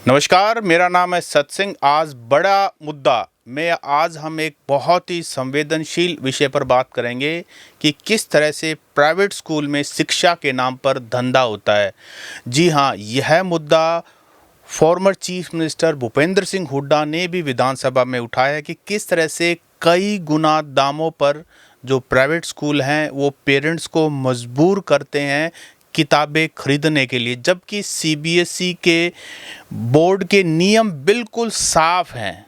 नमस्कार, मेरा नाम है सत्सिंह। आज बड़ा मुद्दा में आज हम एक बहुत ही संवेदनशील विषय पर बात करेंगे कि किस तरह से प्राइवेट स्कूल में शिक्षा के नाम पर धंधा होता है। जी हाँ, यह मुद्दा former chief minister Bhupendra Singh Hooda ने भी विधानसभा में उठाया है कि किस तरह से कई गुना दामों पर जो प्राइवेट स्कूल हैं वो पेरेंट्स को मजबूर करते हैं किताबें खरीदने के लिए, जबकि सीबीएसई के बोर्ड के नियम बिल्कुल साफ हैं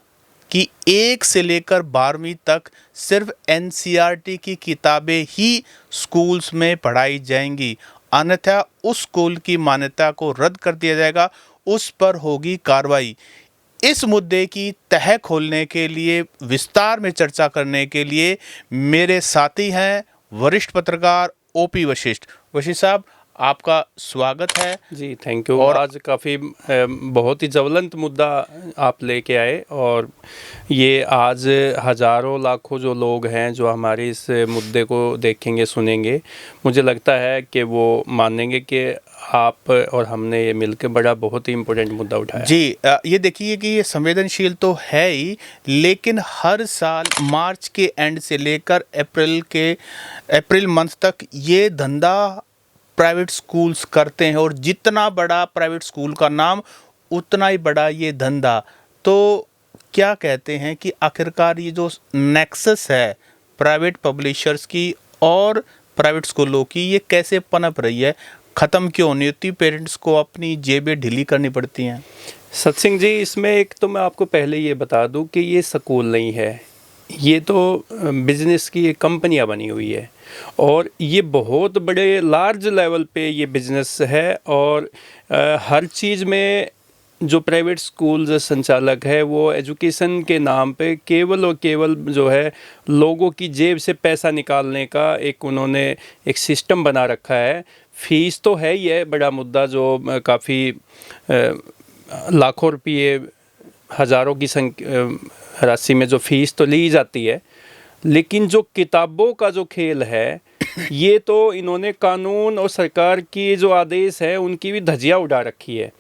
कि 1 से लेकर 12वीं तक सिर्फ एनसीईआरटी की किताबें ही स्कूल्स में पढ़ाई जाएंगी, अन्यथा उस स्कूल की मान्यता को रद्द कर दिया जाएगा, उस पर होगी कार्रवाई। इस मुद्दे की तह खोलने के लिए, विस्तार में चर्चा करने के लिए मेरे साथी हैं वरिष्ठ पत्रकार ओपी वशिष्ठ। वशिष्ठ साहब, आपका स्वागत है। जी, थैंक यू। और आज काफ़ी बहुत ही ज्वलंत मुद्दा आप लेके आए और ये आज हज़ारों लाखों जो लोग हैं जो हमारे इस मुद्दे को देखेंगे सुनेंगे, मुझे लगता है कि वो मानेंगे कि आप और हमने ये मिलकर बड़ा बहुत ही इम्पोर्टेंट मुद्दा उठाया। जी, ये देखिए कि ये संवेदनशील तो है ही, लेकिन हर साल मार्च के एंड से लेकर अप्रैल मंथ तक ये धंधा प्राइवेट स्कूल्स करते हैं, और जितना बड़ा प्राइवेट स्कूल का नाम उतना ही बड़ा ये धंधा। तो क्या कहते हैं कि आखिरकार ये जो नेक्सस है प्राइवेट पब्लिशर्स की और प्राइवेट स्कूलों की, ये कैसे पनप रही है, ख़त्म क्यों नहीं होती, पेरेंट्स को अपनी जेबें ढीली करनी पड़ती हैं? सत्सिंह जी, इसमें एक तो मैं आपको पहले ये बता दूं कि ये स्कूल नहीं है, ये तो बिज़नेस की एक कंपनियां बनी हुई है और ये बहुत बड़े लार्ज लेवल पे ये बिज़नेस है। और हर चीज़ में जो प्राइवेट स्कूल संचालक है वो एजुकेशन के नाम पे केवल और केवल जो है लोगों की जेब से पैसा निकालने का एक उन्होंने एक सिस्टम बना रखा है। फीस तो है ही है बड़ा मुद्दा, जो काफ़ी लाखों रुपये, हज़ारों की राशि में जो फ़ीस तो ली जाती है, लेकिन जो किताबों का जो खेल है ये तो इन्होंने कानून और सरकार की जो आदेश है उनकी भी धज्जियाँ उड़ा रखी है।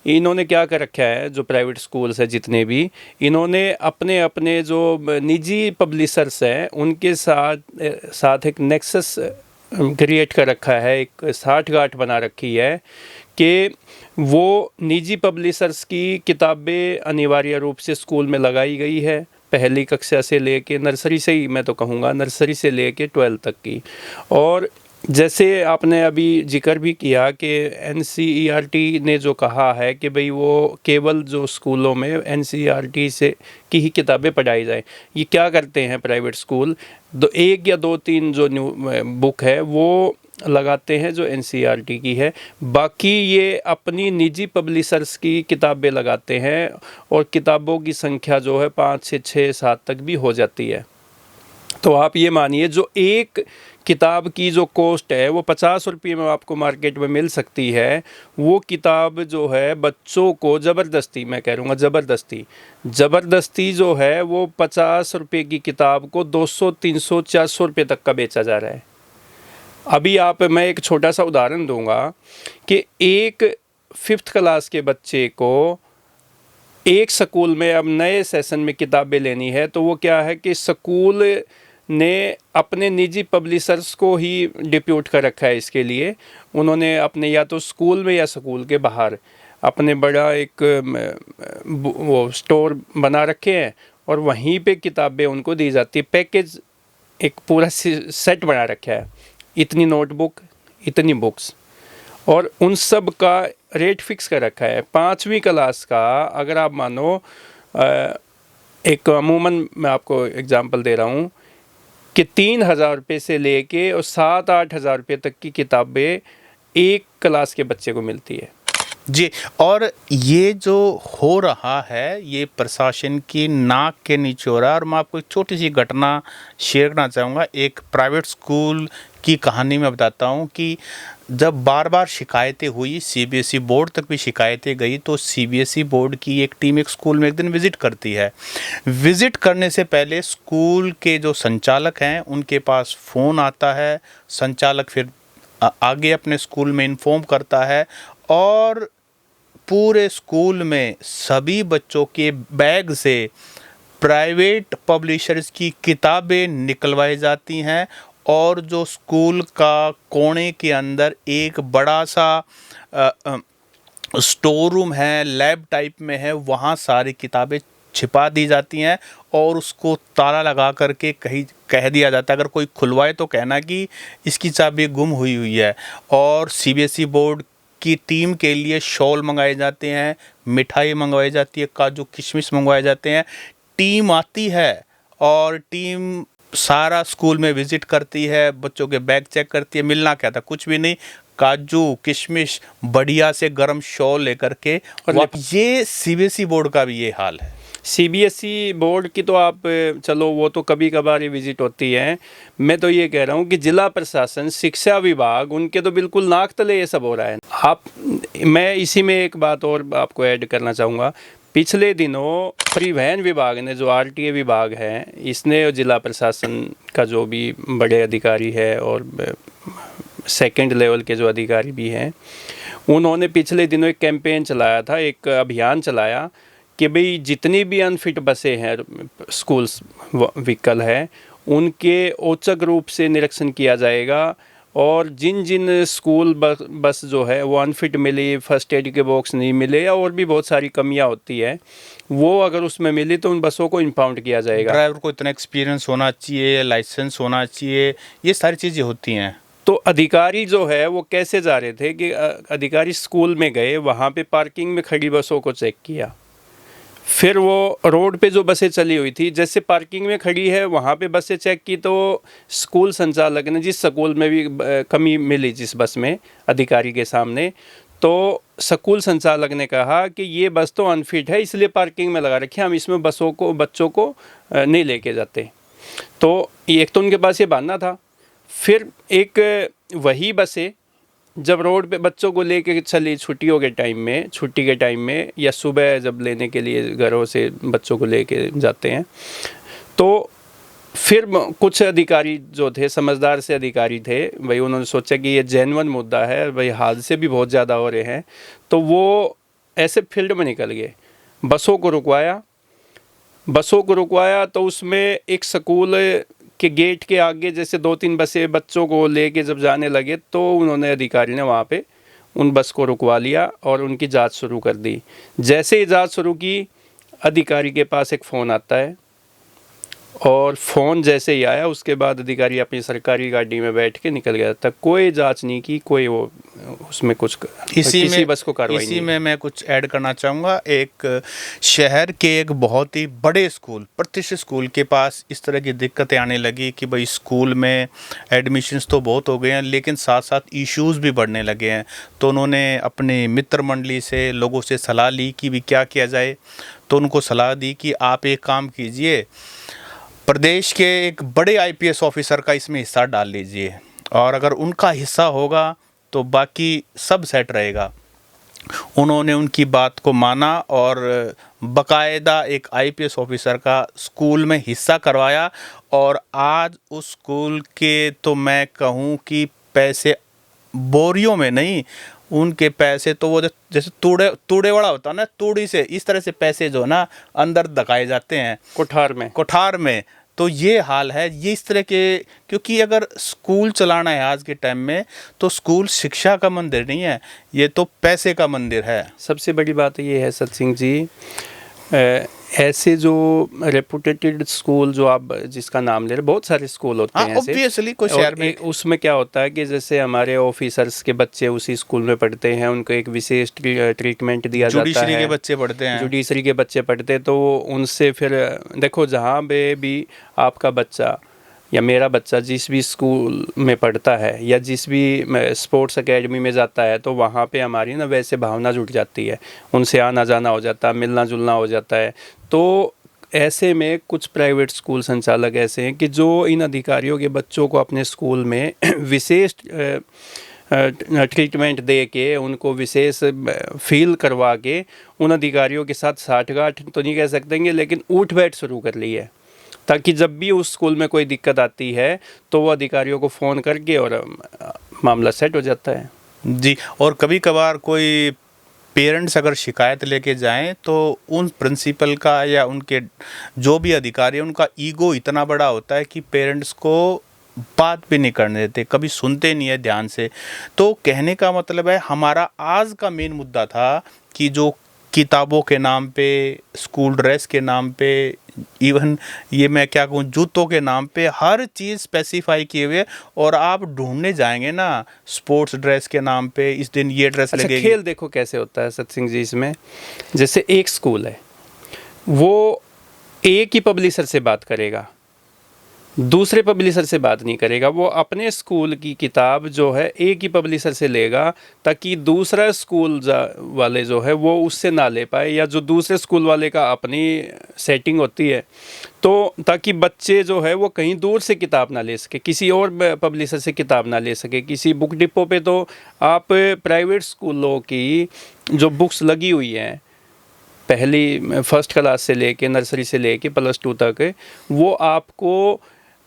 इन्होंने क्या कर रखा है, जो प्राइवेट स्कूल्स है जितने भी, इन्होंने अपने अपने जो निजी पब्लिशर्स हैं उनके साथ एक नेक्सस क्रिएट कर रखा है, एक साठगांठ बना रखी है कि वो निजी पब्लिशर्स की किताबें अनिवार्य रूप से स्कूल में लगाई गई है, पहली कक्षा से लेके नर्सरी से ही, मैं तो कहूँगा नर्सरी से लेके 12 तक की। और जैसे आपने अभी जिक्र भी किया कि एनसीईआरटी ने जो कहा है कि भाई वो केवल जो स्कूलों में एनसीईआरटी से की ही किताबें पढ़ाई जाए, ये क्या करते हैं प्राइवेट स्कूल, एक या दो तीन जो न्यू बुक है वो लगाते हैं जो एनसीईआरटी की है, बाकी ये अपनी निजी पब्लिशर्स की किताबें लगाते हैं और किताबों की संख्या जो है 5 से 6 7 तक भी हो जाती है। तो आप ये मानिए जो एक किताब की जो कॉस्ट है वो 50 रुपये में आपको मार्केट में मिल सकती है, वो किताब जो है बच्चों को ज़बरदस्ती, मैं कह रहूँगा ज़बरदस्ती जो है वो 50 रुपये की किताब को 200 300 400 रुपये तक का बेचा जा रहा है। अभी मैं एक छोटा सा उदाहरण दूंगा कि एक 5th क्लास के बच्चे को एक स्कूल में अब नए सेशन में किताबें लेनी है, तो वो क्या है कि स्कूल ने अपने निजी पब्लिशर्स को ही डिप्यूट कर रखा है इसके लिए। उन्होंने अपने या तो स्कूल में या स्कूल के बाहर अपने बड़ा एक वो स्टोर बना रखे हैं और वहीं पे किताबें उनको दी जाती है, पैकेज एक पूरा सेट बना रखा है, इतनी नोटबुक, इतनी बुक्स, और उन सब का रेट फिक्स कर रखा है। 5वीं क्लास का अगर आप मानो, एक अमूमन मैं आपको एग्जांपल दे रहा हूँ कि 3,000 रुपये से लेके और 7-8 हज़ार रुपये तक की किताबें एक क्लास के बच्चे को मिलती है। जी, और ये जो हो रहा है ये प्रशासन की नाक के नीचे हो रहा है। और मैं आपको एक छोटी सी घटना शेयर करना चाहूँगा। एक प्राइवेट स्कूल की कहानी मैं बताता हूँ कि जब बार बार शिकायतें हुई, सीबीएसई बोर्ड तक भी शिकायतें गई, तो सीबीएसई बोर्ड की एक टीम एक स्कूल में एक दिन विज़िट करती है। विज़िट करने से पहले स्कूल के जो संचालक हैं उनके पास फ़ोन आता है, संचालक फिर आगे अपने स्कूल में इन्फॉर्म करता है और पूरे स्कूल में सभी बच्चों के बैग से प्राइवेट पब्लिशर्स की किताबें निकलवाई जाती हैं और जो स्कूल का कोने के अंदर एक बड़ा सा स्टोर रूम है, लैब टाइप में है, वहाँ सारी किताबें छिपा दी जाती हैं और उसको ताला लगा करके कहीं कह दिया जाता है अगर कोई खुलवाए तो कहना कि इसकी चाबी गुम हुई हुई है। और सीबीएसई बोर्ड की टीम के लिए शॉल मंगाए जाते हैं, मिठाई मंगवाई जाती है, काजू किशमिश मंगवाए जाते हैं। टीम आती है और टीम सारा स्कूल में विजिट करती है, बच्चों के बैग चेक करती है। मिलना क्या था, कुछ भी नहीं, काजू किशमिश बढ़िया से गर्म शॉल लेकर के। और ये सीबीएसई बोर्ड का भी ये हाल है। सीबीएसई बोर्ड की तो आप चलो वो तो कभी कभार ही विजिट होती है। मैं तो ये कह रहा हूँ कि जिला प्रशासन, शिक्षा विभाग, उनके तो बिल्कुल नाक तले ये सब हो रहा है। मैं इसी में एक बात और आपको ऐड करना चाहूँगा। पिछले दिनों परिवहन विभाग ने, जो आरटीए विभाग है, इसने जिला प्रशासन का जो भी बड़े अधिकारी है और सेकंड लेवल के जो अधिकारी भी हैं, उन्होंने पिछले दिनों एक कैंपेन चलाया था, एक अभियान चलाया कि भाई जितनी भी अनफिट बसें हैं, स्कूल व्हीकल है, उनके औचक रूप से निरीक्षण किया जाएगा और जिन जिन स्कूल बस जो है वो अनफिट मिली, फर्स्ट एड के बॉक्स नहीं मिले या और भी बहुत सारी कमियां होती है, वो अगर उसमें मिली तो उन बसों को इम्पाउंड किया जाएगा। ड्राइवर को इतना एक्सपीरियंस होना चाहिए, लाइसेंस होना चाहिए, ये सारी चीज़ें होती हैं। तो अधिकारी जो है वो कैसे जा रहे थे कि अधिकारी स्कूल में गए, वहाँ पे पार्किंग में खड़ी बसों को चेक किया, फिर वो रोड पे जो बसें चली हुई थी, जैसे पार्किंग में खड़ी है वहाँ पे बसें चेक की, तो स्कूल संचालक ने, जिस स्कूल में भी कमी मिली जिस बस में अधिकारी के सामने, तो स्कूल संचालक ने कहा कि ये बस तो अनफिट है इसलिए पार्किंग में लगा रखी है, हम इसमें बच्चों को नहीं लेके जाते। तो एक तो उनके पास ये बहाना था। फिर एक वही बसें जब रोड पे बच्चों को लेके चली छुट्टी के टाइम में या सुबह जब लेने के लिए घरों से बच्चों को लेके जाते हैं, तो फिर कुछ अधिकारी जो थे, समझदार से अधिकारी थे भाई, उन्होंने सोचा कि ये जेन्युइन मुद्दा है भाई, हादसे भी बहुत ज़्यादा हो रहे हैं, तो वो ऐसे फील्ड में निकल गए, बसों को रुकवाया। तो उसमें एक स्कूल के गेट के आगे जैसे 2-3 बसें बच्चों को लेके जब जाने लगे, तो उन्होंने, अधिकारी ने वहाँ पे उन बस को रुकवा लिया और उनकी जांच शुरू कर दी। जैसे ही जांच शुरू की, अधिकारी के पास एक फ़ोन आता है और फ़ोन जैसे ही आया उसके बाद अधिकारी अपनी सरकारी गाड़ी में बैठ के निकल गया था। कोई जांच नहीं की, कोई वो उसमें कुछ किसी बस को कार्रवाई नहीं। इसी में मैं कुछ ऐड करना चाहूँगा। एक शहर के एक बहुत ही बड़े स्कूल, प्रतिष्ठित स्कूल के पास इस तरह की दिक्कतें आने लगी कि भाई स्कूल में एडमिशन्स तो बहुत हो गए हैं लेकिन साथ साथ इश्यूज़ भी बढ़ने लगे हैं। तो उन्होंने अपने मित्र मंडली से, लोगों से सलाह ली कि भी क्या किया जाए। तो उनको सलाह दी कि आप एक काम कीजिए, प्रदेश के एक बड़े आईपीएस ऑफिसर का इसमें हिस्सा डाल लीजिए और अगर उनका हिस्सा होगा तो बाकी सब सेट रहेगा। उन्होंने उनकी बात को माना और बकायदा एक आईपीएस ऑफिसर का स्कूल में हिस्सा करवाया और आज उस स्कूल के तो मैं कहूँ कि पैसे बोरियों में नहीं, उनके पैसे तो वो जैसे तूड़े वाला होता है ना, तूड़ी से इस तरह से पैसे जो ना अंदर दबाए जाते हैं कोठार में। तो ये हाल है, ये इस तरह के, क्योंकि अगर स्कूल चलाना है आज के टाइम में तो स्कूल शिक्षा का मंदिर नहीं है, ये तो पैसे का मंदिर है। सबसे बड़ी बात ये है सत्सिंह जी, ऐसे जो रेपुटेटेड स्कूल जो आप जिसका नाम ले रहे, बहुत सारे स्कूल होते हैं ऐसे, ऑब्वियसली कोई शहर में। उसमें क्या होता है कि जैसे हमारे ऑफिसर्स के बच्चे उसी स्कूल में पढ़ते हैं, उनको एक विशेष ट्रीटमेंट दिया जाता है। जुडिशरी के बच्चे पढ़ते हैं, जुडिशरी के बच्चे पढ़ते, तो उनसे फिर देखो, जहाँ पे भी आपका बच्चा या मेरा बच्चा जिस भी स्कूल में पढ़ता है या जिस भी स्पोर्ट्स एकेडमी में जाता है, तो वहाँ पे हमारी ना वैसे भावना जुट जाती है, उनसे आना जाना हो जाता है, मिलना जुलना हो जाता है। तो ऐसे में कुछ प्राइवेट स्कूल संचालक ऐसे हैं कि जो इन अधिकारियों के बच्चों को अपने स्कूल में विशेष ट्रीटमेंट दे के, उनको विशेष फील करवा के, उन अधिकारियों के साथ साठगांठ तो नहीं कह सकते लेकिन उठ बैठ शुरू कर ली है, ताकि जब भी उस स्कूल में कोई दिक्कत आती है तो वो अधिकारियों को फ़ोन करके और मामला सेट हो जाता है। जी। और कभी कभार कोई पेरेंट्स अगर शिकायत लेके जाएं तो उन प्रिंसिपल का या उनके जो भी अधिकारी हैं उनका ईगो इतना बड़ा होता है कि पेरेंट्स को बात भी नहीं करने देते, कभी सुनते नहीं है ध्यान से। तो कहने का मतलब है हमारा आज का मेन मुद्दा था कि जो किताबों के नाम पे, स्कूल ड्रेस के नाम पे, इवन ये मैं क्या कहूँ जूतों के नाम पे हर चीज़ स्पेसिफाई किए हुए, और आप ढूंढने जाएंगे ना स्पोर्ट्स ड्रेस के नाम पे इस दिन ये ड्रेस अच्छा, लगेगी। खेल देखो कैसे होता है सत्सिंग जी इसमें। जैसे एक स्कूल है, वो एक ही पब्लिशर से बात करेगा, दूसरे पब्लिशर से बात नहीं करेगा। वो अपने स्कूल की किताब जो है एक ही पब्लिशर से लेगा, ताकि दूसरा स्कूल वाले जो है वो उससे ना ले पाए, या जो दूसरे स्कूल वाले का अपनी सेटिंग होती है, तो ताकि बच्चे जो है वो कहीं दूर से किताब ना ले सके, किसी और पब्लिशर से किताब ना ले सके। किसी बुक डिपो पे तो आप प्राइवेट स्कूलों की जो बुक्स लगी हुई हैं, पहली फर्स्ट क्लास से लेके नर्सरी से लेके +2 तक, वो आपको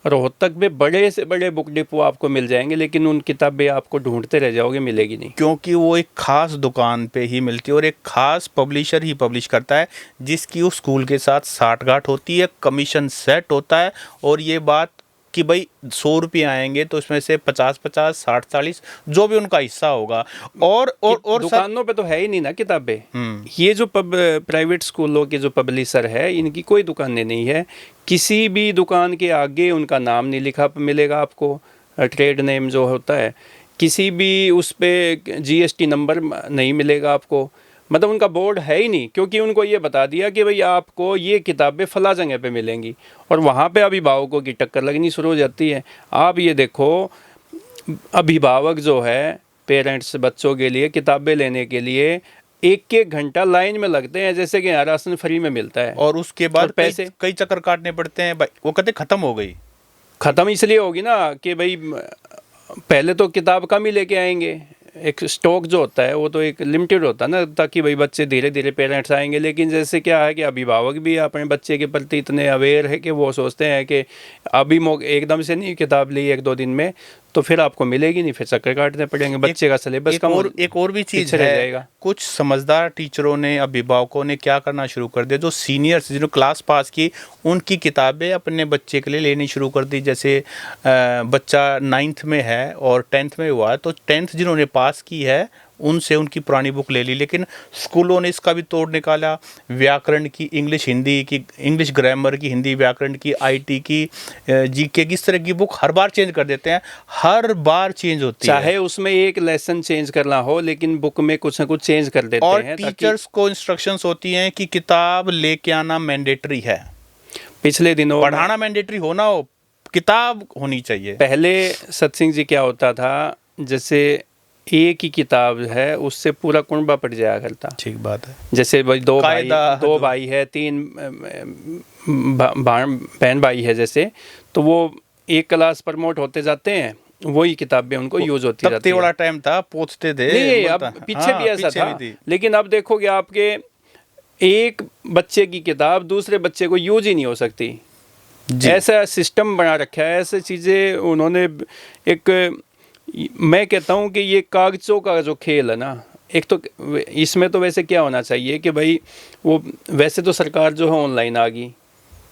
रोहतक में बड़े से बड़े बुक डिपो आपको मिल जाएंगे, लेकिन उन किताबें आपको ढूंढते रह जाओगे, मिलेगी नहीं। क्योंकि वो एक खास दुकान पे ही मिलती है और एक खास पब्लिशर ही पब्लिश करता है जिसकी उस स्कूल के साथ साठगांठ होती है, कमीशन सेट होता है। और ये बात कि भाई 100 रुपये आएंगे तो इसमें से 50-50, 60-40 जो भी उनका हिस्सा होगा। और दुकानों पे तो है ही नहीं ना किताबें। ये जो प्राइवेट स्कूलों के जो पब्लिशर है, इनकी कोई दुकानें नहीं है। किसी भी दुकान के आगे उनका नाम नहीं लिखा मिलेगा आपको, ट्रेड नेम जो होता है। किसी भी उस पे GST नंबर नहीं मिलेगा आपको, मतलब उनका बोर्ड है ही नहीं, क्योंकि उनको ये बता दिया कि भाई आपको ये किताबें फला जगह पे मिलेंगी, और वहाँ पे अभिभावकों की टक्कर लगनी शुरू हो जाती है। आप ये देखो, अभिभावक जो है, पेरेंट्स बच्चों के लिए किताबें लेने के लिए 1-1 घंटा लाइन में लगते हैं, जैसे कि यहाँ राशन फ्री में मिलता है। और उसके बाद पैसे कई चक्कर काटने पड़ते हैं भाई, वो कहते ख़त्म हो गई। ख़त्म इसलिए होगी ना कि भाई पहले तो किताब कम ही लेके आएंगे, एक स्टॉक जो होता है वो तो एक लिमिटेड होता है ना, ताकि भाई बच्चे धीरे धीरे पेरेंट्स आएंगे। लेकिन जैसे क्या है कि अभिभावक भी अपने बच्चे के प्रति इतने अवेयर है कि वो सोचते हैं कि अभी एकदम से नहीं किताब ली 1-2 दिन में, तो फिर आपको मिलेगी नहीं, फिर चक्कर काटने पड़ेंगे, बच्चे का सिलेबस कम एक और भी चीज़ पीछे रह है, जाएगा। कुछ समझदार टीचरों ने, अभिभावकों ने क्या करना शुरू कर दिया, जो सीनियर्स जिन्होंने क्लास पास की उनकी किताबें अपने बच्चे के लिए लेनी शुरू कर दी। जैसे बच्चा 9th में है और 10th में हुआ है, तो 10th जिन्होंने पास की है उनसे उनकी पुरानी बुक ले ली। लेकिन स्कूलों ने इसका भी तोड़ निकाला, व्याकरण की, इंग्लिश हिंदी की, इंग्लिश ग्रामर की, हिंदी व्याकरण की, IT की, GK की, इस तरह की बुक हर बार चेंज कर देते हैं, हर बार चेंज होती है। चाहे उसमें एक लेसन चेंज करना हो, लेकिन बुक में कुछ ना कुछ चेंज कर देते और हैं। टीचर्स को इंस्ट्रक्शंस होती हैं कि किताब लेके आना मैंडेटरी है। पिछले दिनों पढ़ाना मैंडेटरी होना हो, किताब होनी चाहिए। पहले सत्सिंग जी क्या होता था, जैसे एक ही किताब है उससे पूरा कुनबा पड़ जाया करता। ठीक बात है। जैसे भाई दो कायदा भाई है, 3 बहन भाई है जैसे, तो वो एक क्लास प्रमोट होते जाते हैं, वही किताबें उनको यूज होती रहती है। बड़ा टाइम था, पोंछते थे। नहीं, अब पीछे भी ऐसा था, लेकिन अब देखोगे आपके एक बच्चे की किताब दूसरे बच्चे को यूज ही नहीं हो सकती। ऐसा सिस्टम बना रखा है, ऐसे चीज़ें उन्होंने एक, मैं कहता हूँ कि ये कागज़ों का जो खेल है ना, एक तो इसमें तो वैसे क्या होना चाहिए कि भाई वो वैसे तो सरकार जो है ऑनलाइन आ गई,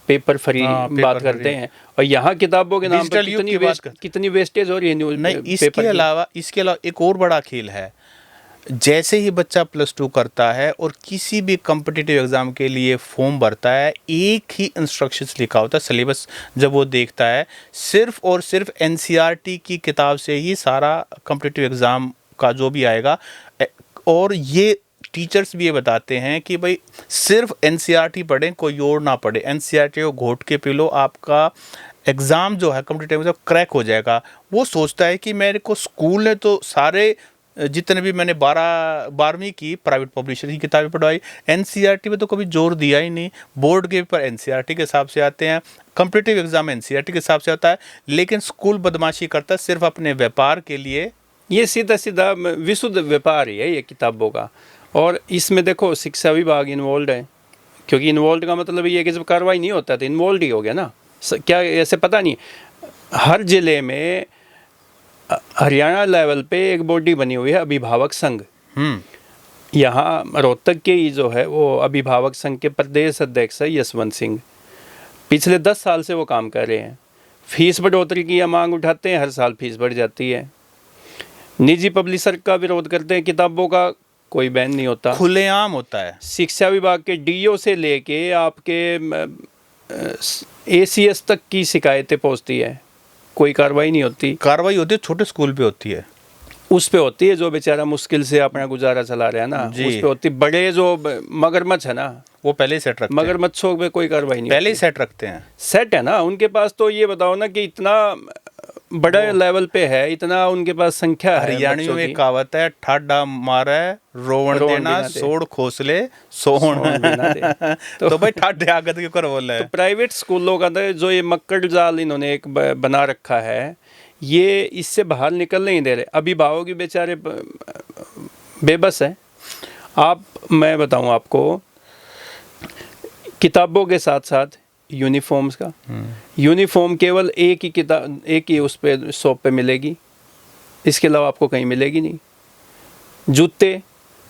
पेपर फ्री बात करते हैं, और यहाँ किताबों के नाम पर कितनी वेस्टेज हो रही है न्यूज़। नहीं, इसके अलावा एक और बड़ा खेल है। जैसे ही बच्चा +2 करता है और किसी भी कॉम्पिटिटिव एग्ज़ाम के लिए फॉर्म भरता है, एक ही इंस्ट्रक्शंस लिखा होता है, सिलेबस जब वो देखता है सिर्फ और सिर्फ NCERT की किताब से ही सारा कॉम्पिटिटिव एग्ज़ाम का जो भी आएगा। और ये टीचर्स भी ये बताते हैं कि भाई सिर्फ NCERT पढ़ें, कोई और ना पढ़े, NCERT को घोट के पी लो, आपका एग्ज़ाम जो है कॉम्पिटिटिव एग्ज़ाम क्रैक हो जाएगा। वो सोचता है कि मेरे को स्कूल ने तो सारे जितने भी मैंने 12वीं की प्राइवेट पब्लिशर की किताबें पढ़वाई, NCERT में तो कभी जोर दिया ही नहीं। बोर्ड के पेपर NCERT के हिसाब से आते हैं, कॉम्पिटिटिव एग्ज़ाम NCERT के हिसाब से आता है, लेकिन स्कूल बदमाशी करता है सिर्फ अपने व्यापार के लिए। ये सीधा सीधा विशुद्ध व्यापार ही है ये किताबों का। और इसमें देखो शिक्षा विभाग इन्वॉल्व है, क्योंकि इन्वॉल्व का मतलब ये है कि जब कार्रवाई नहीं होता तो इन्वॉल्व ही हो गया ना। क्या ऐसे पता नहीं, हर ज़िले में हरियाणा लेवल पे एक बॉडी बनी हुई है, अभिभावक संघ। यहाँ रोहतक के ही जो है वो अभिभावक संघ के प्रदेश अध्यक्ष है यशवंत सिंह, पिछले 10 साल से वो काम कर रहे हैं। फीस बढ़ोतरी की मांग उठाते हैं, हर साल फीस बढ़ जाती है। निजी पब्लिशर का विरोध करते हैं, किताबों का कोई बैन नहीं होता, खुलेआम होता है। शिक्षा विभाग के डीओ से लेके आपके एसीएस तक की शिकायतें पहुंचती है, कोई कार्रवाई नहीं होती। कार्रवाई होती है छोटे स्कूल पे होती है, उस पे होती है जो बेचारा मुश्किल से अपना गुजारा चला रहा है ना, जी। उस पे होती। बड़े जो मगरमच्छ है ना, वो पहले ही सेट रखते हैं, मगरमच्छों पे कोई कार्रवाई नहीं पहले ही होती। सेट रखते हैं। सेट है ना उनके पास, तो ये बताओ ना कि इतना बड़ा लेवल पे है, इतना उनके पास संख्या है हरियाणवी बच्चों में की। कहावत है, ठाडा मारे रोवण रोवण देना, बिना दे। सोड़ खोसले सोहण। सोहण बिना दे। तो भाई ठाडे आगत क्यों कर बोल रहे तो हैं? प्राइवेट स्कूलों का तो जो ये मक्कड़ जाल इन्होंने एक बना रखा है, ये इससे बाहर निकल नहीं दे रहे। अभिभावक भी बेचारे बेबस हैं। मैं बताऊं आपको, किताबों के साथ साथ यूनिफॉर्म्स का, यूनिफॉर्म केवल एक ही उस पे शॉप पे मिलेगी, इसके अलावा आपको कहीं मिलेगी नहीं। जूते,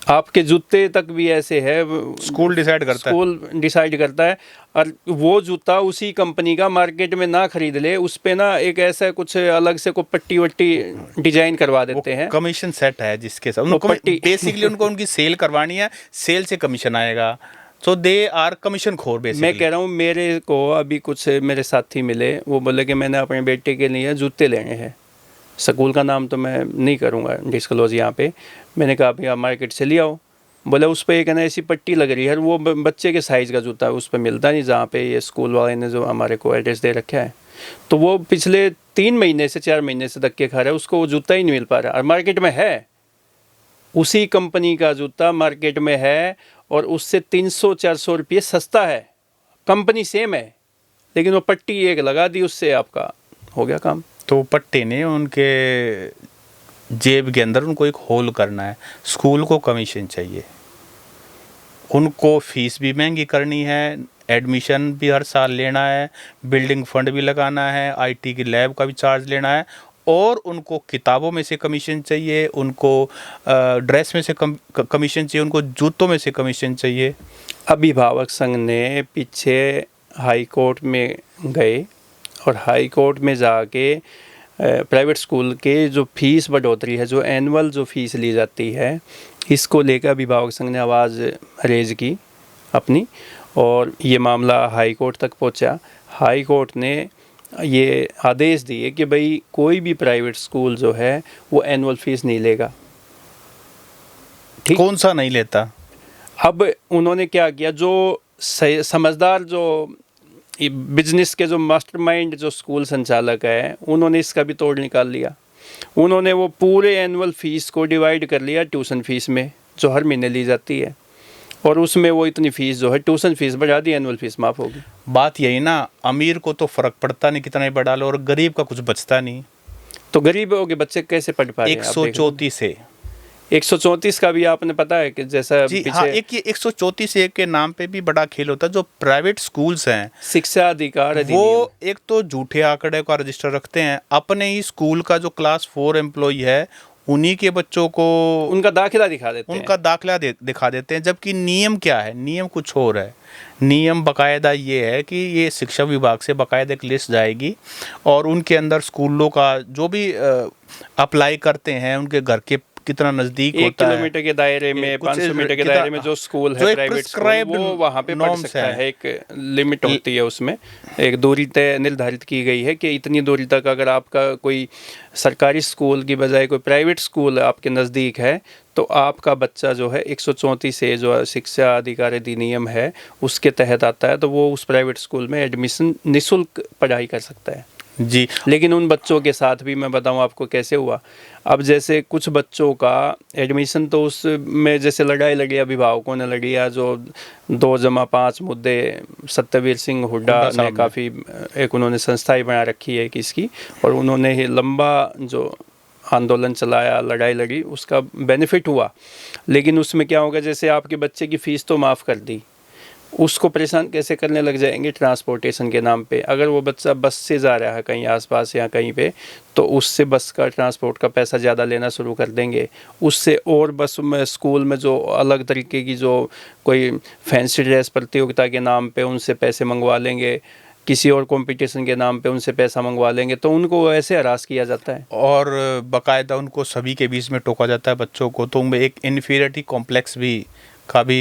आपके जूते तक भी ऐसे है, स्कूल डिसाइड करता है। स्कूल डिसाइड करता है, और वो जूता उसी कंपनी का मार्केट में ना खरीद ले, उस पे ना एक ऐसा कुछ अलग से कोई पट्टी वट्टी डिजाइन करवा देते हैं। कमीशन सेट है जिसके साथ उनको बेसिकली उनको उनकी सेल करवानी है, सेल से कमीशन आएगा, सो दे आर कमीशन खोर बेसिकली। मैं कह रहा हूँ, मेरे को अभी कुछ मेरे साथी मिले, वो बोले कि मैंने अपने बेटे के लिए जूते लेने हैं। स्कूल का नाम तो मैं नहीं करूँगा डिस्क्लोज यहाँ पे। मैंने कहा अभी आप मार्केट से ले आओ। बोले उस पर एक ना ऐसी पट्टी लग रही है, वो बच्चे के साइज़ का जूता है, उस पर मिलता नहीं जहाँ पे ये स्कूल वाले ने जो हमारे को एड्रेस दे रखा है। तो वो पिछले 3 महीने से 4 महीने से धक्के खा रहा है, उसको वो जूता ही नहीं मिल पा रहा। और मार्केट में है, उसी कंपनी का जूता मार्केट में है, और उससे 300-400 रुपये सस्ता है। कंपनी सेम है, लेकिन वो पट्टी एक लगा दी, उससे आपका हो गया काम। तो पट्टे ने उनके जेब के अंदर उनको एक होल करना है। स्कूल को कमीशन चाहिए, उनको फीस भी महंगी करनी है, एडमिशन भी हर साल लेना है, बिल्डिंग फंड भी लगाना है, आईटी की लैब का भी चार्ज लेना है, और उनको किताबों में से कमीशन चाहिए, उनको ड्रेस में से कमीशन चाहिए, उनको जूतों में से कमीशन चाहिए। अभिभावक संघ ने पीछे हाई कोर्ट में गए, और हाई कोर्ट में जाके प्राइवेट स्कूल के जो फीस बढ़ोतरी है, जो एनुअल जो फीस ली जाती है, इसको लेकर अभिभावक संघ ने आवाज़ रेज की अपनी, और ये मामला हाई कोर्ट तक पहुंचा। हाई कोर्ट ने ये आदेश दिए कि भाई कोई भी प्राइवेट स्कूल जो है वो एनुअल फीस नहीं लेगा। ठीक, कौन सा नहीं लेता? अब उन्होंने क्या किया, जो समझदार जो बिजनेस के जो मास्टरमाइंड जो स्कूल संचालक है, उन्होंने इसका भी तोड़ निकाल लिया। उन्होंने वो पूरे एनुअल फीस को डिवाइड कर लिया ट्यूशन फीस में, जो हर महीने ली जाती है, और उसमें वो इतनी फीस जो है ट्यूशन फीस बढ़ा दी, एनुअल फीस माफ़ होगी। बात यही ना, अमीर को तो फर्क पड़ता नहीं कितना ही बढ़ा लो, और गरीब का कुछ बचता नहीं। तो गरीबों के बच्चे कैसे पढ़ पा रहे हैं? 134 से 134 का भी आपने पता है कि जैसा जी पीछे हाँ, एक ये 134 एक के नाम पे भी बड़ा खेल होता है। जो प्राइवेट स्कूल्स हैं, शिक्षा अधिकार अधिनियम, वो एक तो झूठे आंकड़े का रजिस्टर रखते हैं, अपने ही स्कूल का जो क्लास 4 एम्प्लॉई है उन्हीं के बच्चों को उनका दाखिला दिखा देते हैं। उनका दाखिला दिखा देते हैं, जबकि नियम क्या है? नियम कुछ और है। नियम बाकायदा ये है कि ये शिक्षा विभाग से बाकायदा एक लिस्ट जाएगी, और उनके अंदर स्कूलों का जो भी अप्लाई करते हैं, उनके घर के कितना नज़दीक 1 होता है, किलोमीटर के दायरे में, कुछ 500 मीटर के कितना- दायरे में जो स्कूल जो है एक प्राइवेट स्कूल, prescribed वो वहाँ पे पढ़ norms सकता है। है। एक लिमिट होती है उसमें, एक दूरी तय निर्धारित की गई है कि इतनी दूरी तक अगर आपका कोई सरकारी स्कूल की बजाय कोई प्राइवेट स्कूल आपके नज़दीक है, तो आपका बच्चा जो है 134 से जो शिक्षा अधिकार अधिनियम है उसके तहत आता है, तो वो उस प्राइवेट स्कूल में एडमिशन निःशुल्क पढ़ाई कर सकता है जी। लेकिन उन बच्चों के साथ भी मैं बताऊं आपको कैसे हुआ। अब जैसे कुछ बच्चों का एडमिशन तो उसमें जैसे लड़ाई लड़ी, अभिभावकों ने लड़ी, या जो 2+5 मुद्दे सत्यवीर सिंह हुड्डा ने काफ़ी एक उन्होंने संस्था ही बना रखी है किसकी, और उन्होंने ही लंबा जो आंदोलन चलाया, लड़ाई लड़ी, उसका बेनिफिट हुआ। लेकिन उसमें क्या होगा, जैसे आपके बच्चे की फ़ीस तो माफ़ कर दी, उसको परेशान कैसे करने लग जाएंगे ट्रांसपोर्टेशन के नाम पे। अगर वो बच्चा बस से जा रहा है कहीं आसपास या कहीं पे, तो उससे बस का ट्रांसपोर्ट का पैसा ज़्यादा लेना शुरू कर देंगे। उससे और बस में स्कूल में जो अलग तरीके की जो कोई फैंसी ड्रेस प्रतियोगिता के नाम पे उनसे पैसे मंगवा लेंगे, किसी और कंपटीशन के नाम पे उनसे पैसा मंगवा लेंगे, तो उनको ऐसे हरास किया जाता है। और बाकायदा उनको सभी के बीच में टोका जाता है बच्चों को, तो उनमें एक इन्फीरियरिटी कॉम्प्लेक्स भी का भी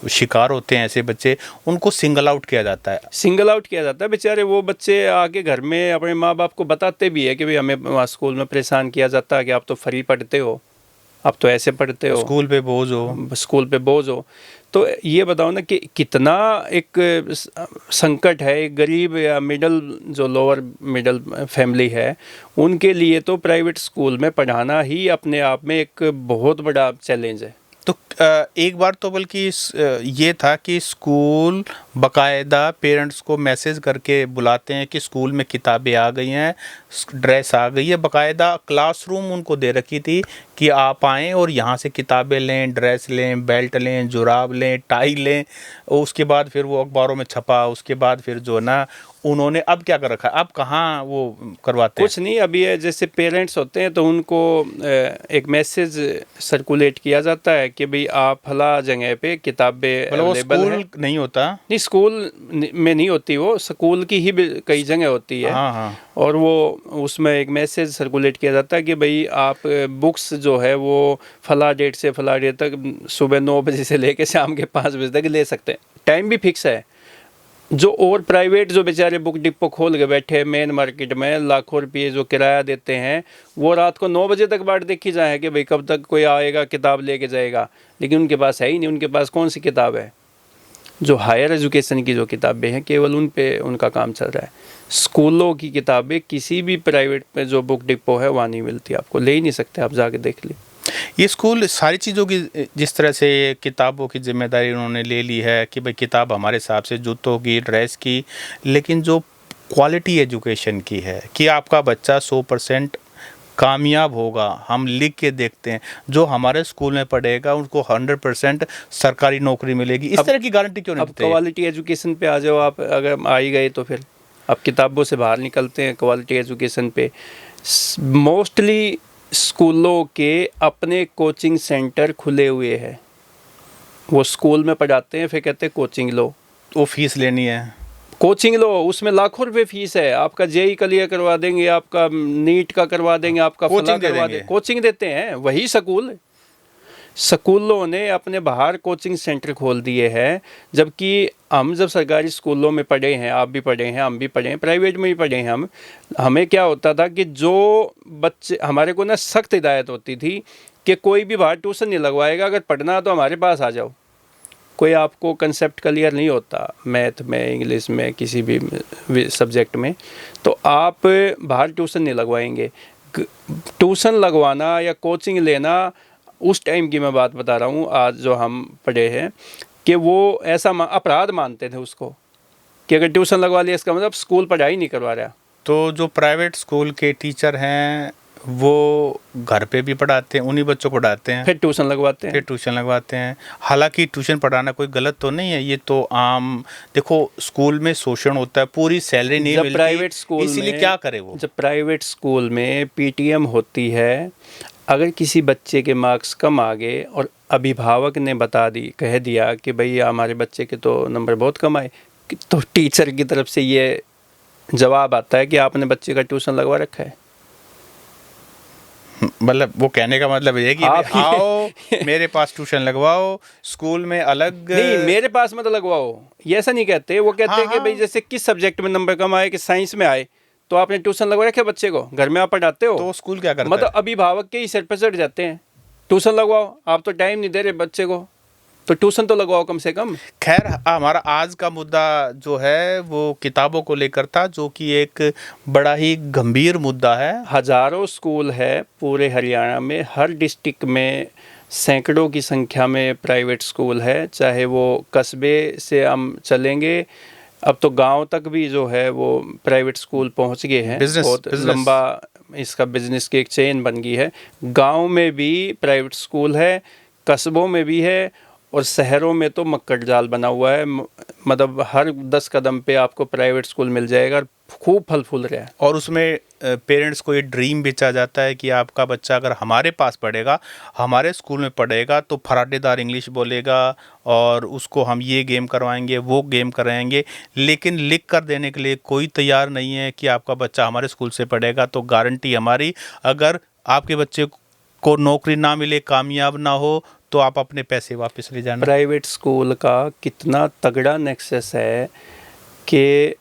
शिकार होते हैं ऐसे बच्चे, उनको सिंगल आउट किया जाता है। सिंगल आउट किया जाता है। बेचारे वो बच्चे आके घर में अपने माँ बाप को बताते भी है कि भाई हमें वहाँ स्कूल में परेशान किया जाता है कि आप तो फ्री पढ़ते हो, आप तो ऐसे पढ़ते हो, स्कूल पे बोझ हो, स्कूल पे बोझ हो। तो ये बताओ ना कि कितना एक संकट है। एक गरीब या मिडल, जो लोअर मिडल फैमिली है, उनके लिए तो प्राइवेट स्कूल में पढ़ाना ही अपने आप में एक बहुत बड़ा चैलेंज है। तो एक बार तो बल्कि ये था कि स्कूल बाकायदा पेरेंट्स को मैसेज करके बुलाते हैं कि स्कूल में किताबें आ गई हैं, ड्रेस आ गई है, बाकायदा क्लासरूम उनको दे रखी थी कि आप आएँ और यहाँ से किताबें लें, ड्रेस लें, बेल्ट लें, जुराब लें, टाई लें। और उसके बाद फिर वो अखबारों में छपा, उसके बाद फिर जो ना उन्होंने अब क्या कर रखा है, अब कहाँ वो करवाते हैं? कुछ नहीं, अभी जैसे पेरेंट्स होते हैं तो उनको एक मैसेज सर्कुलेट किया जाता है कि भाई आप फला जगह पे किताबें अवेलेबल है। नहीं होता, नहीं, स्कूल में नहीं होती, वो स्कूल की ही कई जगह होती है। हाँ हाँ। और वो उसमें एक मैसेज सर्कुलेट किया जाता है कि भाई आप बुक्स जो है वो फला डेट से फला डेट तक सुबह 9 बजे से लेके शाम के 5 बजे तक ले सकते हैं। टाइम भी फिक्स है। जो और प्राइवेट जो बेचारे बुक डिपो खोल के बैठे मेन मार्केट में लाखों रुपये जो किराया देते हैं, वो रात को 9 बजे तक बाट देखी जाए कि भाई कब तक कोई आएगा किताब लेके जाएगा, लेकिन उनके पास है ही नहीं। उनके पास कौन सी किताब है? जो हायर एजुकेशन की जो किताबें हैं केवल उन पे उनका काम चल रहा है। स्कूलों की किताबें किसी भी प्राइवेट में जो बुक डिपो है वहाँ नहीं मिलती, आपको ले ही नहीं सकते, आप जाके देख ली। ये स्कूल सारी चीज़ों की जिस तरह से किताबों की जिम्मेदारी उन्होंने ले ली है कि भाई किताब हमारे हिसाब से जूतों की, ड्रेस की, लेकिन जो क्वालिटी एजुकेशन की है कि आपका बच्चा 100% कामयाब होगा, हम लिख के देखते हैं, जो हमारे स्कूल में पढ़ेगा उनको 100% सरकारी नौकरी मिलेगी, इस तरह की गारंटी क्यों नहीं अब देते? क्वालिटी एजुकेशन पे आ जाओ आप, अगर आ ही गए तो फिर अब किताबों से बाहर निकलते हैं क्वालिटी एजुकेशन पे। मोस्टली स्कूलों के अपने कोचिंग सेंटर खुले हुए हैं, वो स्कूल में पढ़ाते हैं, फिर कहते हैं कोचिंग लो, वो फीस लेनी है, कोचिंग लो, उसमें लाखों रुपए फीस है। आपका जेई क्लियर करवा देंगे, आपका नीट का करवा देंगे, आपका फला करवा देंगे, कोचिंग देते हैं वही स्कूल। स्कूलों ने अपने बाहर कोचिंग सेंटर खोल दिए हैं, जबकि हम जब सरकारी स्कूलों में पढ़े हैं, आप भी पढ़े हैं, हम भी पढ़े हैं, प्राइवेट में भी पढ़े हैं हम, हमें क्या होता था कि जो बच्चे, हमारे को ना सख्त हिदायत होती थी कि कोई भी बाहर ट्यूशन नहीं लगवाएगा, अगर पढ़ना तो हमारे पास आ जाओ। कोई आपको कंसेप्ट क्लियर नहीं होता मैथ में, इंग्लिश में, किसी भी सब्जेक्ट में, तो आप बाहर ट्यूशन नहीं लगवाएंगे। ट्यूशन लगवाना या कोचिंग लेना, उस टाइम की मैं बात बता रहा हूँ, आज जो हम पढ़े हैं, कि वो ऐसा अपराध मानते थे उसको कि अगर ट्यूशन लगवा लिया इसका मतलब स्कूल पढ़ाई नहीं करवा रहा। तो जो प्राइवेट स्कूल के टीचर हैं वो घर पे भी पढ़ाते हैं, उन्हीं बच्चों को पढ़ाते हैं, फिर ट्यूशन लगवाते हैं, फिर ट्यूशन लगवाते हैं। हालांकि ट्यूशन पढ़ाना कोई गलत तो नहीं है, ये तो आम, देखो स्कूल में शोषण होता है, पूरी सैलरी नहीं मिलती प्राइवेट स्कूल इसीलिए क्या करे वो। जब प्राइवेट स्कूल में पीटीएम होती है, अगर किसी बच्चे के मार्क्स कम आ गए और अभिभावक ने कह दिया कि भाई हमारे बच्चे के तो नंबर बहुत कम आए, तो टीचर की तरफ से ये जवाब आता है कि आपने बच्चे का ट्यूशन लगवा रखा है। मतलब वो कहने का मतलब ये है कि आओ मेरे पास ट्यूशन लगवाओ, स्कूल में अलग नहीं, मेरे पास मत लगवाओ, ये ऐसा नहीं कहते। वो कहते हैं कि भाई जैसे किस सब्जेक्ट में नंबर कम आए, कि साइंस में आए, तो आपने ट्यूशन लगवा रखे बच्चे को, घर में आप पढ़ाते हो, तो स्कूल क्या करता है? मतलब अभिभावक के ही सिर पर चढ़ जाते हैं, ट्यूशन लगवाओ, आप तो टाइम नहीं दे रहे बच्चे को, तो ट्यूशन तो लगवाओ कम से कम। खैर, हमारा आज का मुद्दा जो है वो किताबों को लेकर था, जो कि एक बड़ा ही गंभीर मुद्दा है। हजारों स्कूल है पूरे हरियाणा में, हर डिस्ट्रिक्ट में सैकड़ों की संख्या में प्राइवेट स्कूल है, चाहे वो कस्बे से हम चलेंगे, अब तो गांव तक भी जो है वो प्राइवेट स्कूल पहुंच गए हैं। बहुत लंबा इसका बिजनेस की एक चेन बन गई है। गांव में भी प्राइवेट स्कूल है, कस्बों में भी है, और शहरों में तो मक्कड़ जाल बना हुआ है, मतलब हर 10 कदम पे आपको प्राइवेट स्कूल मिल जाएगा और खूब फल फूल रहा है। और उसमें पेरेंट्स को ये ड्रीम बेचा जाता है कि आपका बच्चा अगर हमारे पास पढ़ेगा, हमारे स्कूल में पढ़ेगा, तो फराटेदार इंग्लिश बोलेगा और उसको हम ये गेम करवाएंगे, वो गेम कराएंगे, लेकिन लिख कर देने के लिए कोई तैयार नहीं है कि आपका बच्चा हमारे स्कूल से पढ़ेगा तो गारंटी हमारी, अगर आपके बच्चे को नौकरी ना मिले, कामयाब ना हो, तो आप अपने पैसे वापस ले जाना। प्राइवेट स्कूल का कितना तगड़ा नेक्सस है कि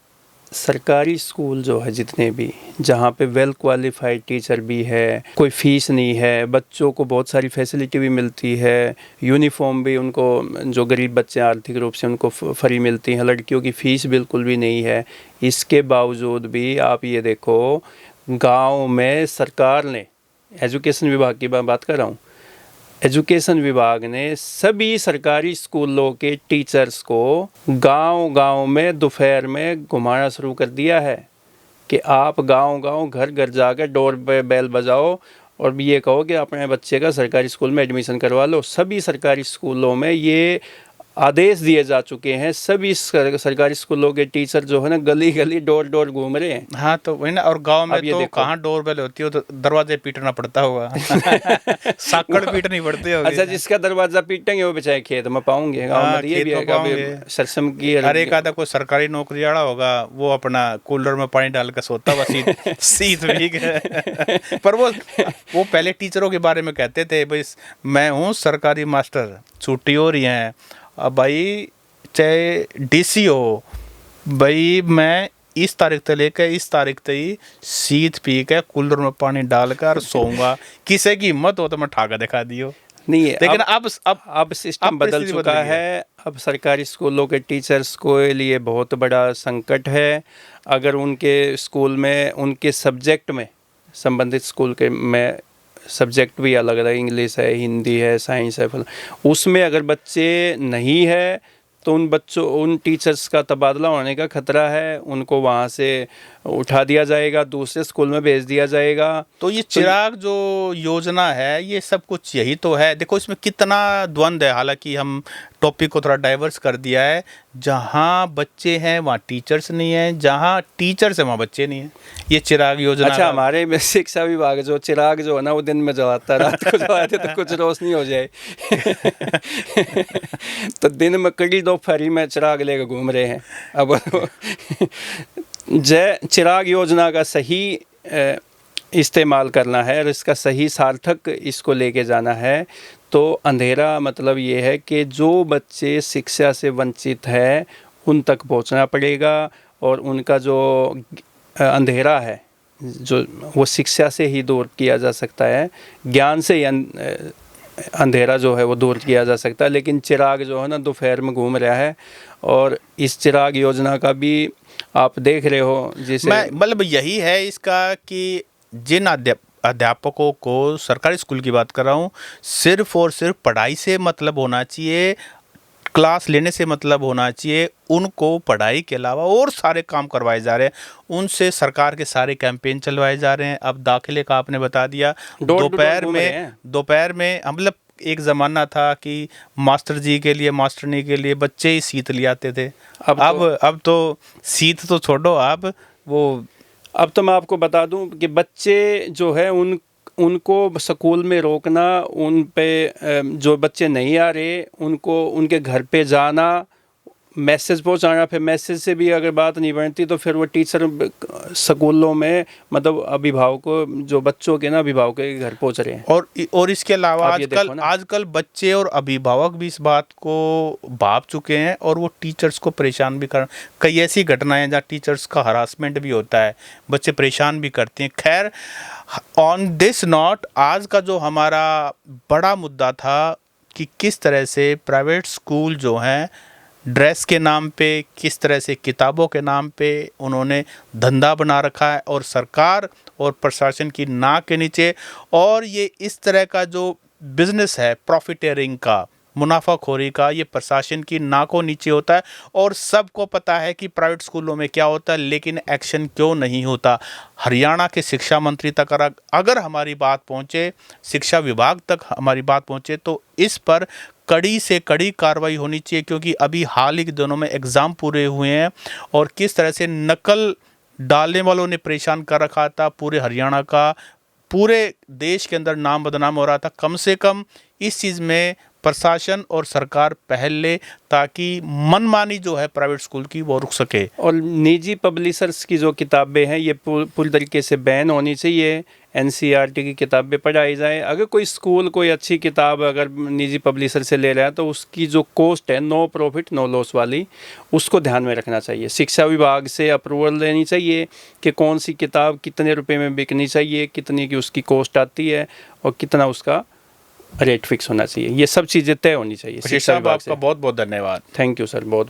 सरकारी स्कूल जो है जितने भी, जहाँ पे वेल क्वालिफाइड टीचर भी है, कोई फ़ीस नहीं है, बच्चों को बहुत सारी फैसिलिटी भी मिलती है, यूनिफॉर्म भी उनको, जो गरीब बच्चे आर्थिक रूप से उनको फ्री मिलती हैं, लड़कियों की फ़ीस बिल्कुल भी नहीं है। इसके बावजूद भी आप ये देखो, गांव में सरकार ने, एजुकेशन विभाग की बात कर रहा हूँ, एजुकेशन विभाग ने सभी सरकारी स्कूलों के टीचर्स को गांव-गांव में दोपहर में घुमाना शुरू कर दिया है कि आप गांव-गांव, घर-घर जाकर डोर पे बेल बजाओ और ये कहो कि अपने बच्चे का सरकारी स्कूल में एडमिशन करवा लो। सभी सरकारी स्कूलों में ये आदेश दिए जा चुके हैं। सभी सरकारी स्कूलों के टीचर जो है ना, गली गली डोर डोर घूम रहे हैं। हाँ, तो वही ना। और गांव में तो देखो, कहाँ डोर बेल होती है, तो दरवाजे पीटना पड़ता होगा। साकड़ पीटनी पड़ती होगी। अच्छा, जिसका दरवाजा पीटेंगे वो बेचारे खेत में पाऊंगे। गांव में ये भी है सरसम की। अरे एक आधा कोई सरकारी नौकरी वाला होगा, वो अपना कूलर में पानी डाल कर सोता हुआ सीत भीग। पर वो पहले टीचरों के बारे में कहते थे, भाई मैं हूँ सरकारी मास्टर, छुट्टी हो रही है, अब भाई चाहे डीसी हो, भाई मैं इस तारीख तक लेकर इस तारीख तक ही सीत पी के कूलर में पानी डालकर सोऊंगा। किसी की हिम्मत हो तो मैं ठाका दिखा दियो। नहीं, लेकिन अब सिस्टम बदल चुका है। अब सरकारी स्कूलों के टीचर्स को लिए बहुत बड़ा संकट है। अगर उनके स्कूल में, उनके सब्जेक्ट में, संबंधित स्कूल के में सब्जेक्ट भी अलग अलग, इंग्लिश है, हिंदी है, साइंस है, उसमें अगर बच्चे नहीं है तो उन टीचर्स का तबादला होने का खतरा है। उनको वहाँ से उठा दिया जाएगा, दूसरे स्कूल में भेज दिया जाएगा। तो ये चिराग जो योजना है, ये सब कुछ यही तो है। देखो इसमें कितना द्वंद्व है। हालांकि हम टॉपिक को थोड़ा डाइवर्स कर दिया है। जहाँ बच्चे हैं वहाँ टीचर्स नहीं है, जहाँ टीचर्स है वहाँ बच्चे नहीं है। ये चिराग योजना। अच्छा, हमारे में शिक्षा विभाग जो चिराग जो है ना, वो दिन में जलाता है, रात को जलाते तो कुछ रोशनी हो जाए। तो दिन में कड़ी दोपहरी में चिराग लेकर घूम रहे हैं। अब चिराग योजना का सही इस्तेमाल करना है और इसका सही सार्थक इसको लेके जाना है। तो अंधेरा मतलब ये है कि जो बच्चे शिक्षा से वंचित हैं उन तक पहुंचना पड़ेगा, और उनका जो अंधेरा है जो वो शिक्षा से ही दूर किया जा सकता है, ज्ञान से ही अंधेरा जो है वो दूर किया जा सकता है। लेकिन चिराग जो है ना दोपहर में घूम रहा है, और इस चिराग योजना का भी आप देख रहे हो, जिसे मतलब यही है इसका कि जिन अध्यापकों को, सरकारी स्कूल की बात कर रहा हूँ, सिर्फ और सिर्फ पढ़ाई से मतलब होना चाहिए, क्लास लेने से मतलब होना चाहिए, उनको पढ़ाई के अलावा और सारे काम करवाए जा रहे हैं। उनसे सरकार के सारे कैंपेन चलवाए जा रहे हैं। अब दाखिले का आपने बता दिया, दोपहर में मतलब एक ज़माना था कि मास्टर जी के लिए, मास्टरनी के लिए बच्चे ही सीत ले आते थे। अब तो सीत तो छोड़ो, अब तो मैं आपको बता दूं कि बच्चे जो है उनको स्कूल में रोकना, उन पे जो बच्चे नहीं आ रहे उनको उनके घर पे जाना, मैसेज पहुंचाना, फिर मैसेज से भी अगर बात नहीं बनती तो फिर वो टीचर स्कूलों में, मतलब अभिभावकों, जो बच्चों के ना अभिभावकों के घर पहुंच रहे हैं। और इसके अलावा आजकल बच्चे और अभिभावक भी इस बात को भाप चुके हैं और वो टीचर्स को परेशान भी कर। कई ऐसी घटनाएं हैं जहाँ टीचर्स का हरासमेंट भी होता है, बच्चे परेशान भी करते हैं। खैर, ऑन दिस नोट, आज का जो हमारा बड़ा मुद्दा था कि किस तरह से प्राइवेट स्कूल जो हैं ड्रेस के नाम पे, किस तरह से किताबों के नाम पे उन्होंने धंधा बना रखा है, और सरकार और प्रशासन की नाक के नीचे। और ये इस तरह का जो बिजनेस है प्रॉफिटेरिंग का, मुनाफाखोरी का, ये प्रशासन की नाकों नीचे होता है। और सबको पता है कि प्राइवेट स्कूलों में क्या होता है, लेकिन एक्शन क्यों नहीं होता। हरियाणा के शिक्षा मंत्री तक अगर हमारी बात पहुंचे, शिक्षा विभाग तक हमारी बात पहुंचे, तो इस पर कड़ी से कड़ी कार्रवाई होनी चाहिए, क्योंकि अभी हाल ही के दिनों में एग्ज़ाम पूरे हुए हैं और किस तरह से नकल डालने वालों ने परेशान कर रखा था पूरे हरियाणा का, पूरे देश के अंदर नाम बदनाम हो रहा था। कम से कम इस चीज़ में प्रशासन और सरकार पहल ले, ताकि मनमानी जो है प्राइवेट स्कूल की वो रुक सके। और निजी पब्लिशर्स की जो किताबें हैं ये पूरी तरीके से बैन होनी चाहिए। एनसीईआरटी की किताबें पढ़ाई जाए। अगर कोई स्कूल कोई अच्छी किताब अगर निजी पब्लिशर से ले रहा है तो उसकी जो कॉस्ट है नो प्रॉफिट नो लॉस वाली, उसको ध्यान में रखना चाहिए। शिक्षा विभाग से अप्रूवल लेनी चाहिए कि कौन सी किताब कितने रुपए में बिकनी चाहिए, कितनी की उसकी कॉस्ट आती है और कितना उसका रेट फिक्स होना चाहिए। ये सब चीज़ें तय होनी चाहिए शिक्षा विभाग से। आपका बहुत बहुत धन्यवाद। थैंक यू सर, बहुत